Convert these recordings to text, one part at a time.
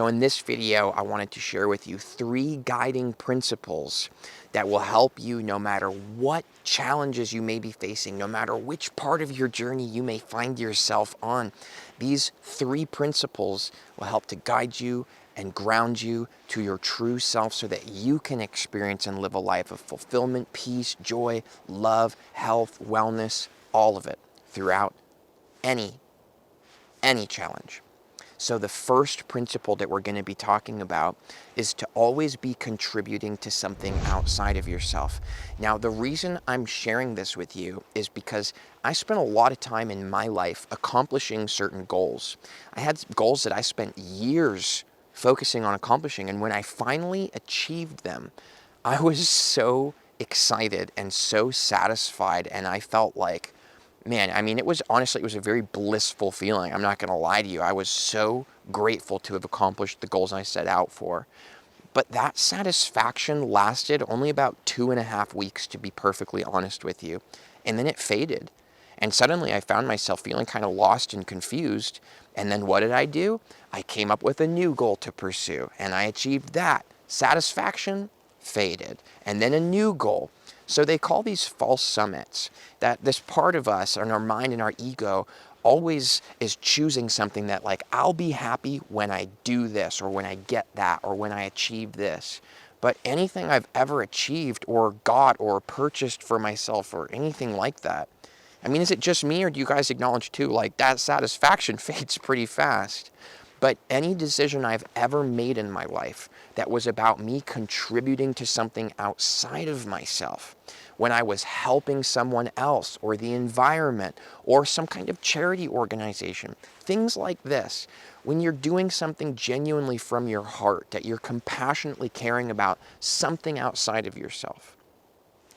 So in this video, I wanted to share with you 3 guiding principles that will help you no matter what challenges you may be facing, no matter which part of your journey you may find yourself on. These 3 principles will help to guide you and ground you to your true self so that you can experience and live a life of fulfillment, peace, joy, love, health, wellness, all of it throughout any challenge. So the first principle that we're going to be talking about is to always be contributing to something outside of yourself. Now, the reason I'm sharing this with you is because I spent a lot of time in my life accomplishing certain goals. I had goals that I spent years focusing on accomplishing, and when I finally achieved them, I was so excited and so satisfied, and I felt like, man, I mean, it was honestly, it was a very blissful feeling. I'm not going to lie to you. I was so grateful to have accomplished the goals I set out for. But that satisfaction lasted only about 2.5 weeks, to be perfectly honest with you. And then it faded. And suddenly I found myself feeling kind of lost and confused. And then what did I do? I came up with a new goal to pursue, and I achieved that. Satisfaction faded. And then a new goal. So they call these false summits, that this part of us and our mind and our ego always is choosing something that, like, I'll be happy when I do this, or when I get that, or when I achieve this. But anything I've ever achieved or got or purchased for myself or anything like that, I mean, is it just me, or do you guys acknowledge too, like, that satisfaction fades pretty fast? But any decision I've ever made in my life that was about me contributing to something outside of myself, when I was helping someone else or the environment or some kind of charity organization, things like this, when you're doing something genuinely from your heart, that you're compassionately caring about something outside of yourself,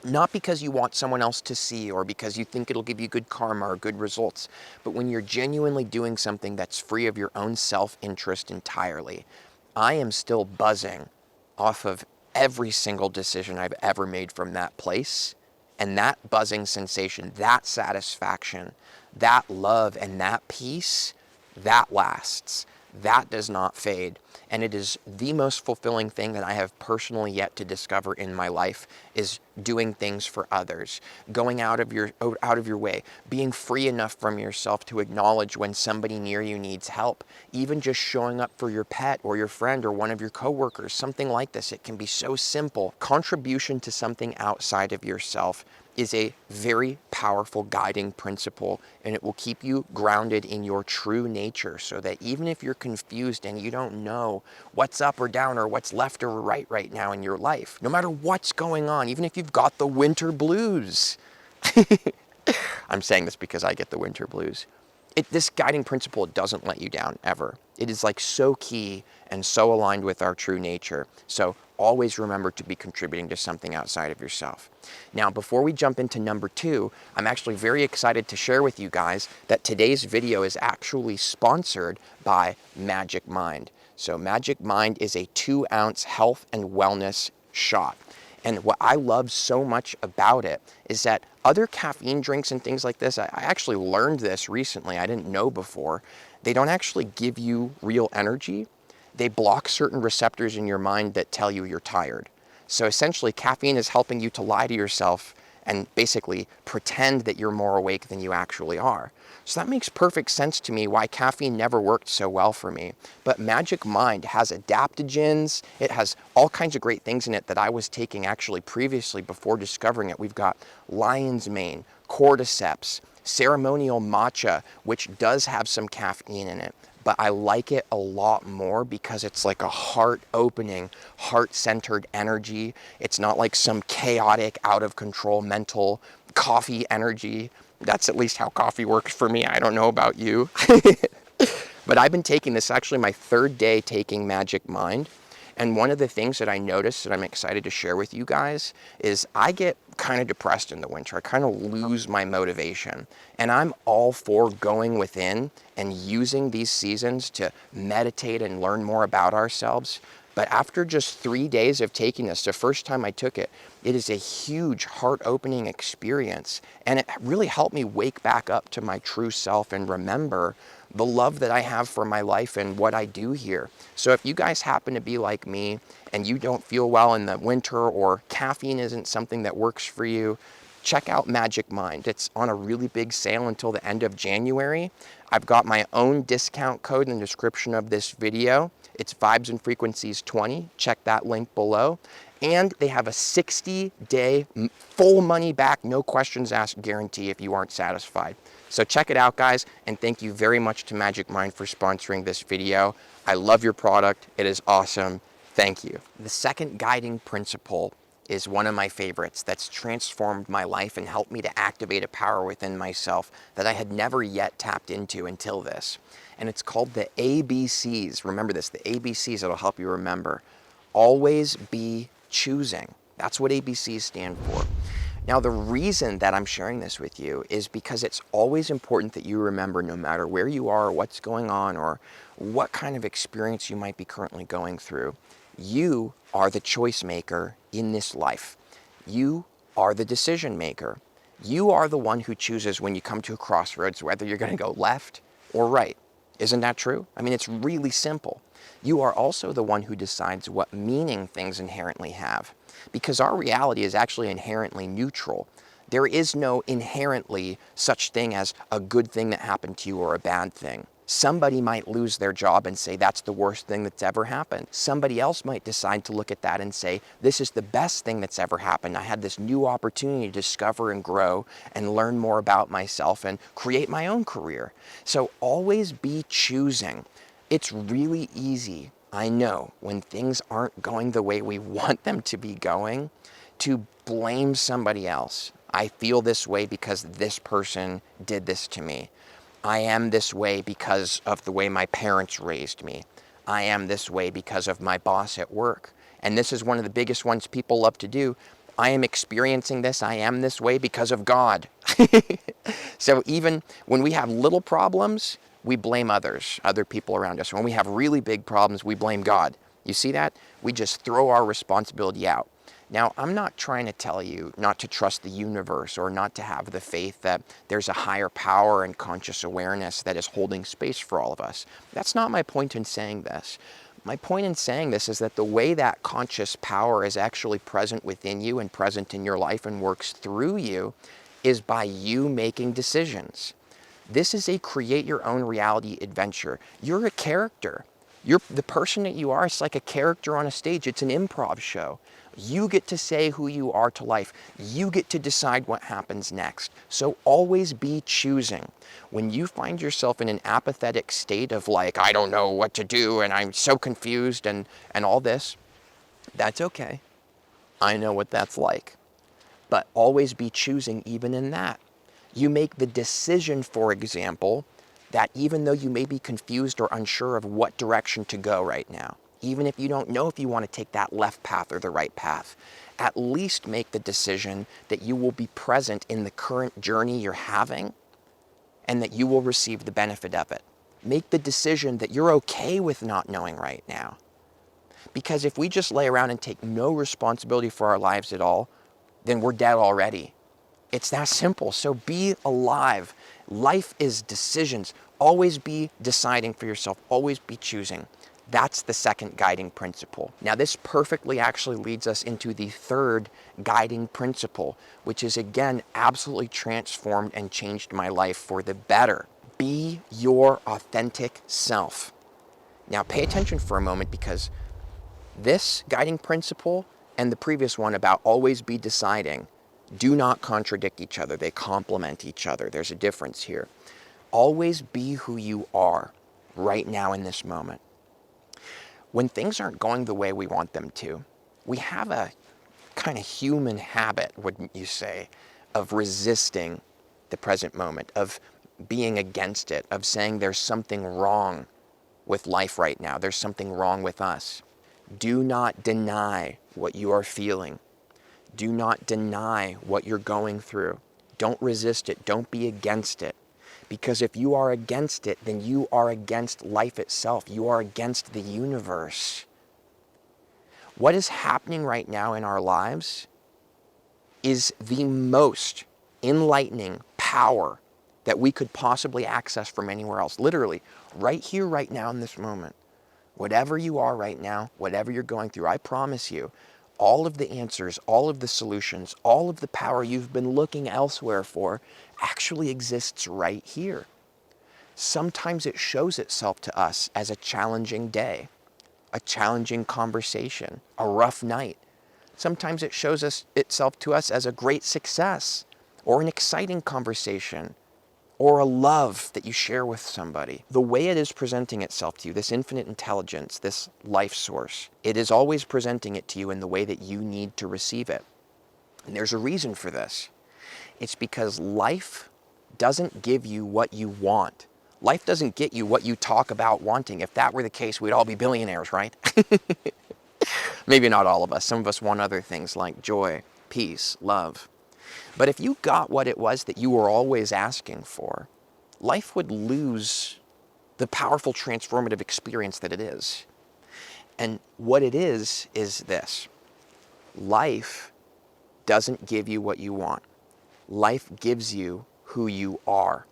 not because you want someone else to see or because you think it'll give you good karma or good results, but when you're genuinely doing something that's free of your own self-interest entirely. I am still buzzing off of every single decision I've ever made from that place. And that buzzing sensation, that satisfaction, that love, and that peace, that lasts. That does not fade. And it is the most fulfilling thing that I have personally yet to discover in my life, is doing things for others, going out of your way, being free enough from yourself to acknowledge when somebody near you needs help, even just showing up for your pet or your friend or one of your coworkers, something like this. It can be so simple. Contribution to something outside of yourself is a very powerful guiding principle, and it will keep you grounded in your true nature, so that even if you're confused and you don't know what's up or down or what's left or right now in your life, no matter what's going on, even if you've got the winter blues, I'm saying this because I get the winter blues. This guiding principle doesn't let you down, ever. It is like so key and so aligned with our true nature. So always remember to be contributing to something outside of yourself. Now, before we jump into number 2, I'm actually very excited to share with you guys that today's video is actually sponsored by Magic Mind. So Magic Mind is a 2-ounce health and wellness shot. And what I love so much about it is that other caffeine drinks and things like this, I actually learned this recently, I didn't know before, they don't actually give you real energy. They block certain receptors in your mind that tell you you're tired. So essentially, caffeine is helping you to lie to yourself and basically pretend that you're more awake than you actually are. So that makes perfect sense to me why caffeine never worked so well for me. But Magic Mind has adaptogens. It has all kinds of great things in it that I was taking actually previously before discovering it. We've got lion's mane, cordyceps, ceremonial matcha, which does have some caffeine in it. But I like it a lot more because it's like a heart-opening, heart-centered energy. It's not like some chaotic, out-of-control mental coffee energy. That's at least how coffee works for me. I don't know about you. But I've been taking this, actually my 3rd day taking Magic Mind. And one of the things that I noticed that I'm excited to share with you guys is I get kind of depressed in the winter. I kind of lose my motivation. And I'm all for going within and using these seasons to meditate and learn more about ourselves. But after just 3 days of taking this, the first time I took it, it is a huge heart-opening experience. And it really helped me wake back up to my true self and remember the love that I have for my life and what I do here. So if you guys happen to be like me and you don't feel well in the winter, or caffeine isn't something that works for you, check out Magic Mind. It's on a really big sale until the end of January. I've got my own discount code in the description of this video. It's Vibesnfrequencies 20. Check that link below. And they have a 60-day full money back, no questions asked guarantee if you aren't satisfied. So check it out, guys, and thank you very much to Magic Mind for sponsoring this video. I love your product. It is awesome. Thank you. The second guiding principle is one of my favorites that's transformed my life and helped me to activate a power within myself that I had never yet tapped into until this. And it's called the ABCs. Remember this, the ABCs that'll help you remember. Always be choosing. That's what ABCs stand for. Now, the reason that I'm sharing this with you is because it's always important that you remember, no matter where you are, or what's going on, or what kind of experience you might be currently going through, you are the choice maker in this life. You are the decision maker. You are the one who chooses when you come to a crossroads whether you're going to go left or right. Isn't that true? I mean, it's really simple. You are also the one who decides what meaning things inherently have, because our reality is actually inherently neutral. There is no inherently such thing as a good thing that happened to you or a bad thing. Somebody might lose their job and say that's the worst thing that's ever happened. Somebody else might decide to look at that and say this is the best thing that's ever happened. I had this new opportunity to discover and grow and learn more about myself and create my own career. So always be choosing. It's really easy, I know, when things aren't going the way we want them to be going, to blame somebody else. I feel this way because this person did this to me. I am this way because of the way my parents raised me. I am this way because of my boss at work. And this is one of the biggest ones people love to do. I am experiencing this. I am this way because of God. So even when we have little problems, we blame others, other people around us. When we have really big problems, we blame God. You see that? We just throw our responsibility out. Now, I'm not trying to tell you not to trust the universe or not to have the faith that there's a higher power and conscious awareness that is holding space for all of us. That's not my point in saying this. My point in saying this is that the way that conscious power is actually present within you and present in your life and works through you is by you making decisions. This is a create your own reality adventure. You're a character. The person that you are is like a character on a stage. It's an improv show. You get to say who you are to life. You get to decide what happens next. So always be choosing. When you find yourself in an apathetic state of like, I don't know what to do and I'm so confused and all this, that's okay. I know what that's like. But always be choosing even in that. You make the decision, for example, that even though you may be confused or unsure of what direction to go right now, even if you don't know if you want to take that left path or the right path, at least make the decision that you will be present in the current journey you're having and that you will receive the benefit of it. Make the decision that you're okay with not knowing right now. Because if we just lay around and take no responsibility for our lives at all, then we're dead already. It's that simple. So be alive. Life is decisions. Always be deciding for yourself. Always be choosing. That's the second guiding principle. Now, this perfectly actually leads us into the third guiding principle, which is, again, absolutely transformed and changed my life for the better. Be your authentic self. Now, pay attention for a moment, because this guiding principle and the previous one about always be deciding do not contradict each other. They complement each other. There's a difference here. Always be who you are right now in this moment. When things aren't going the way we want them to, we have a kind of human habit, wouldn't you say, of resisting the present moment, of being against it, of saying there's something wrong with life right now. There's something wrong with us. Do not deny what you are feeling. Do not deny what you're going through. Don't resist it. Don't be against it. Because if you are against it, then you are against life itself. You are against the universe. What is happening right now in our lives is the most enlightening power that we could possibly access from anywhere else. Literally, right here, right now, in this moment. Whatever you are right now, whatever you're going through, I promise you, all of the answers, all of the solutions, all of the power you've been looking elsewhere for actually exists right here. Sometimes it shows itself to us as a challenging day, a challenging conversation, a rough night. Sometimes it shows itself to us as a great success, or an exciting conversation, or a love that you share with somebody. The way it is presenting itself to you, this infinite intelligence, this life source, it is always presenting it to you in the way that you need to receive it. And there's a reason for this. It's because life doesn't give you what you want. Life doesn't get you what you talk about wanting. If that were the case, we'd all be billionaires, right? Maybe not all of us. Some of us want other things like joy, peace, love. But if you got what it was that you were always asking for, life would lose the powerful transformative experience that it is. And what it is this. Life doesn't give you what you want. Life gives you who you are.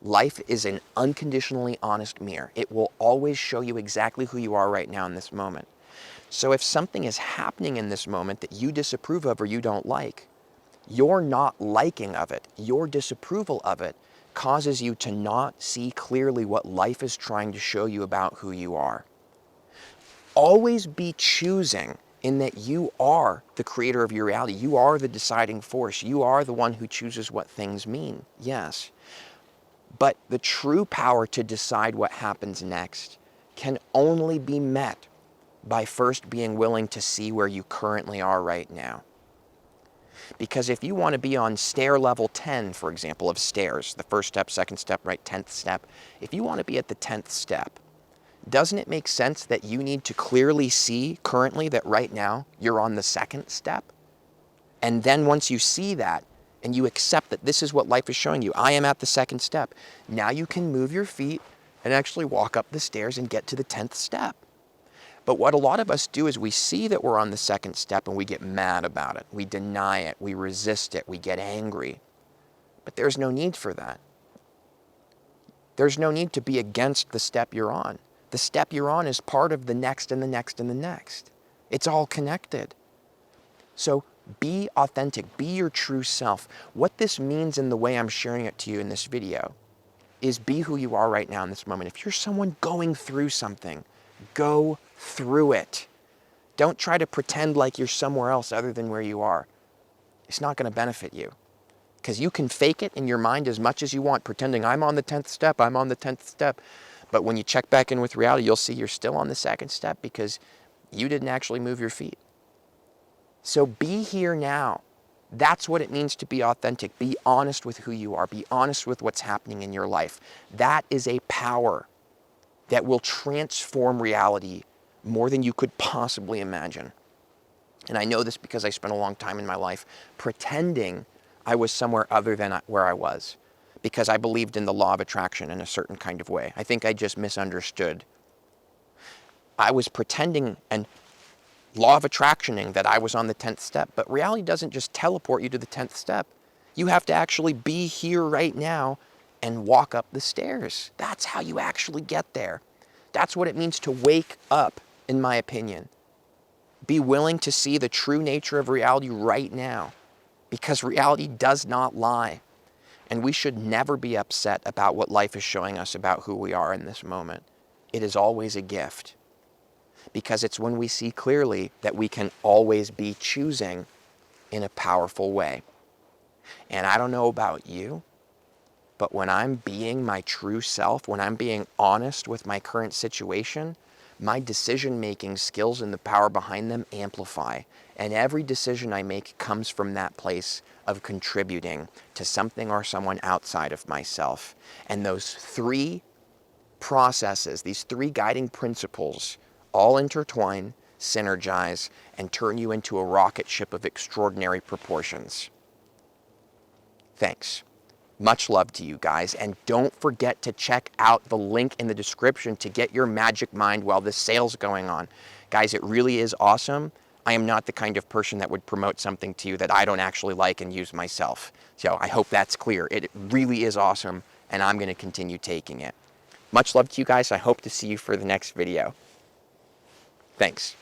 Life is an unconditionally honest mirror. It will always show you exactly who you are right now in this moment. So if something is happening in this moment that you disapprove of or you don't like, your not liking of it, your disapproval of it, causes you to not see clearly what life is trying to show you about who you are. Always be choosing in that you are the creator of your reality. You are the deciding force. You are the one who chooses what things mean, yes. But the true power to decide what happens next can only be met by first being willing to see where you currently are right now. Because if you want to be on stair level 10, for example, of stairs, the first step, second step, right, 10th step, if you want to be at the 10th step, doesn't it make sense that you need to clearly see currently that right now you're on the second step? And then once you see that and you accept that this is what life is showing you, I am at the second step, now you can move your feet and actually walk up the stairs and get to the 10th step. But what a lot of us do is we see that we're on the second step and we get mad about it. We deny it, we resist it, we get angry. But there's no need for that. There's no need to be against the step you're on. The step you're on is part of the next and the next and the next. It's all connected. So be authentic, be your true self. What this means in the way I'm sharing it to you in this video is be who you are right now in this moment. If you're someone going through something, go through it. Don't try to pretend like you're somewhere else other than where you are. It's not going to benefit you. Because you can fake it in your mind as much as you want, pretending I'm on the 10th step, I'm on the 10th step. But when you check back in with reality, you'll see you're still on the second step because you didn't actually move your feet. So be here now. That's what it means to be authentic. Be honest with who you are. Be honest with what's happening in your life. That is a power that will transform reality more than you could possibly imagine. And I know this because I spent a long time in my life pretending I was somewhere other than where I was, because I believed in the law of attraction in a certain kind of way. I think I just misunderstood. I was pretending and law of attractioning that I was on the 10th step, but reality doesn't just teleport you to the 10th step. You have to actually be here right now and walk up the stairs. That's how you actually get there. That's what it means to wake up, in my opinion. Be willing to see the true nature of reality right now, because reality does not lie. And we should never be upset about what life is showing us about who we are in this moment. It is always a gift, because it's when we see clearly that we can always be choosing in a powerful way. And I don't know about you, but when I'm being my true self, when I'm being honest with my current situation, my decision-making skills and the power behind them amplify. And every decision I make comes from that place of contributing to something or someone outside of myself. And those three processes, these three guiding principles, all intertwine, synergize, and turn you into a rocket ship of extraordinary proportions. Thanks. Much love to you guys, and don't forget to check out the link in the description to get your magic mind while this sale's going on. Guys, it really is awesome. I am not the kind of person that would promote something to you that I don't actually like and use myself. So I hope that's clear. It really is awesome, and I'm going to continue taking it. Much love to you guys. I hope to see you for the next video. Thanks.